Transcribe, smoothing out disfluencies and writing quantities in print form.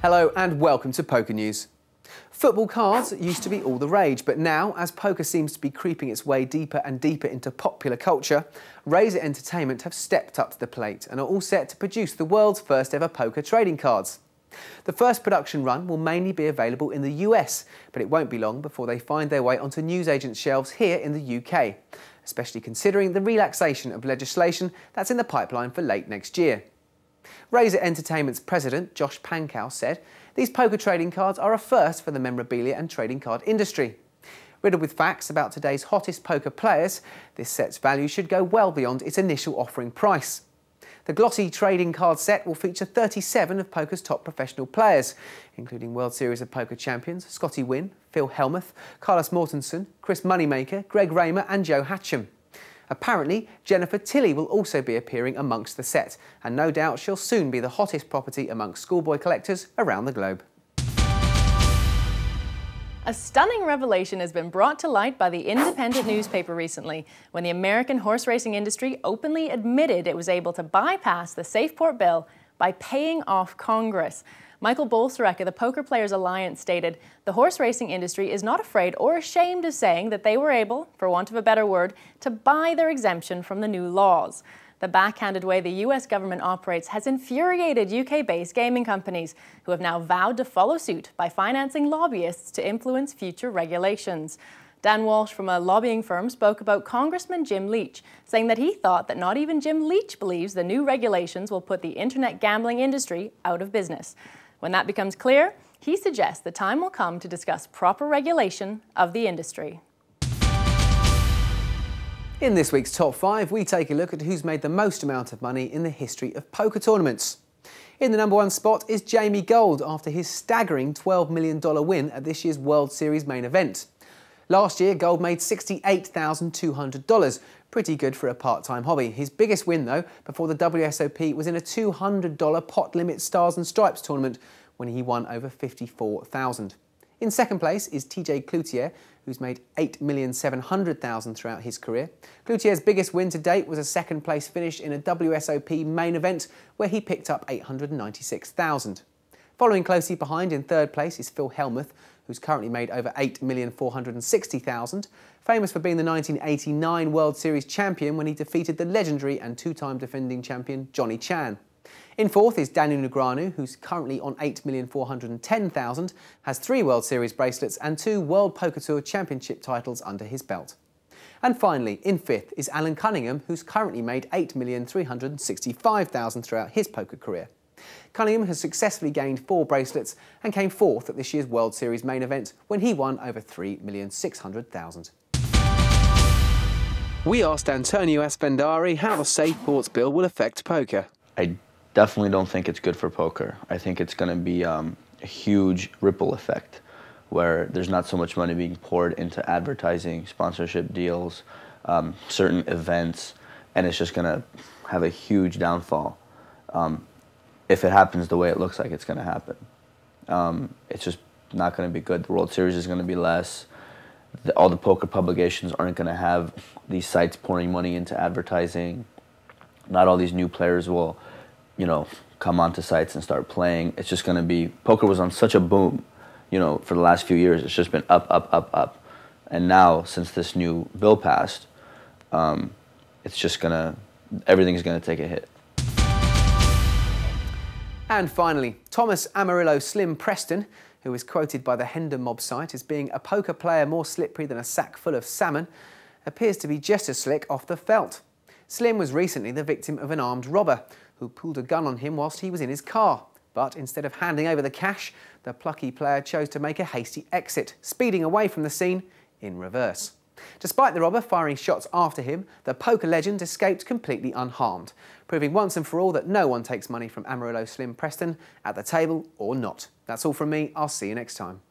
Hello and welcome to Poker News. Football cards used to be all the rage, but now, as poker seems to be creeping its way deeper and deeper into popular culture, Razer Entertainment have stepped up to the plate and are all set to produce the world's first ever poker trading cards. The first production run will mainly be available in the US, but it won't be long before they find their way onto newsagents' shelves here in the UK, especially considering the relaxation of legislation that's in the pipeline for late next year. Razer Entertainment's president, Josh Pankow, said these poker trading cards are a first for the memorabilia and trading card industry. Riddled with facts about today's hottest poker players, this set's value should go well beyond its initial offering price. The glossy trading card set will feature 37 of poker's top professional players, including World Series of Poker champions Scotty Wynn, Phil Hellmuth, Carlos Mortensen, Chris Moneymaker, Greg Raymer and Joe Hatcham. Apparently, Jennifer Tilly will also be appearing amongst the set, and no doubt she'll soon be the hottest property amongst schoolboy collectors around the globe. A stunning revelation has been brought to light by the Independent newspaper recently, when the American horse racing industry openly admitted it was able to bypass the Safeport bill by paying off Congress. Michael Bolsterek of the Poker Players Alliance stated, "The horse racing industry is not afraid or ashamed of saying that they were able, for want of a better word, to buy their exemption from the new laws." The backhanded way the US government operates has infuriated UK-based gaming companies, who have now vowed to follow suit by financing lobbyists to influence future regulations. Dan Walsh from a lobbying firm spoke about Congressman Jim Leach, saying that he thought that not even Jim Leach believes the new regulations will put the internet gambling industry out of business. When that becomes clear, he suggests the time will come to discuss proper regulation of the industry. In this week's Top 5, we take a look at who's made the most amount of money in the history of poker tournaments. In the #1 spot is Jamie Gold after his staggering $12 million win at this year's World Series main event. Last year, Gold made $68,200, pretty good for a part-time hobby. His biggest win, though, before the WSOP was in a $200 pot limit Stars and Stripes tournament when he won over $54,000. In second place is TJ Cloutier, who's made $8,700,000 throughout his career. Cloutier's biggest win to date was a second-place finish in a WSOP main event where he picked up $896,000. Following closely behind in third place is Phil Hellmuth, who's currently made over $8,460,000, famous for being the 1989 World Series champion when he defeated the legendary and two-time defending champion Johnny Chan. In fourth is Daniel Negreanu, who's currently on $8,410,000, has 3 World Series bracelets and 2 World Poker Tour Championship titles under his belt. And finally, in fifth is Alan Cunningham, who's currently made $8,365,000 throughout his poker career. Cunningham has successfully gained 4 bracelets and came fourth at this year's World Series main event when he won over $3,600,000. We asked Antonio Aspendari how the Safeports bill will affect poker. I definitely don't think it's good for poker. I think it's going to be a huge ripple effect where there's not so much money being poured into advertising, sponsorship deals, certain events, and it's just going to have a huge downfall if it happens the way it looks like it's going to happen. It's just not going to be good. The World Series is going to be less. All the poker publications aren't going to have these sites pouring money into advertising. Not all these new players will, come onto sites and start playing. It's just going to be, poker was on such a boom, for the last few years. It's just been up, up, up, up. And now, since this new bill passed, it's just everything's going to take a hit. And finally, Thomas Amarillo Slim Preston, who is quoted by the Hendon Mob site as being a poker player more slippery than a sack full of salmon, appears to be just as slick off the felt. Slim was recently the victim of an armed robber who pulled a gun on him whilst he was in his car. But instead of handing over the cash, the plucky player chose to make a hasty exit, speeding away from the scene in reverse. Despite the robber firing shots after him, the poker legend escaped completely unharmed, proving once and for all that no one takes money from Amarillo Slim Preston, at the table or not. That's all from me. I'll see you next time.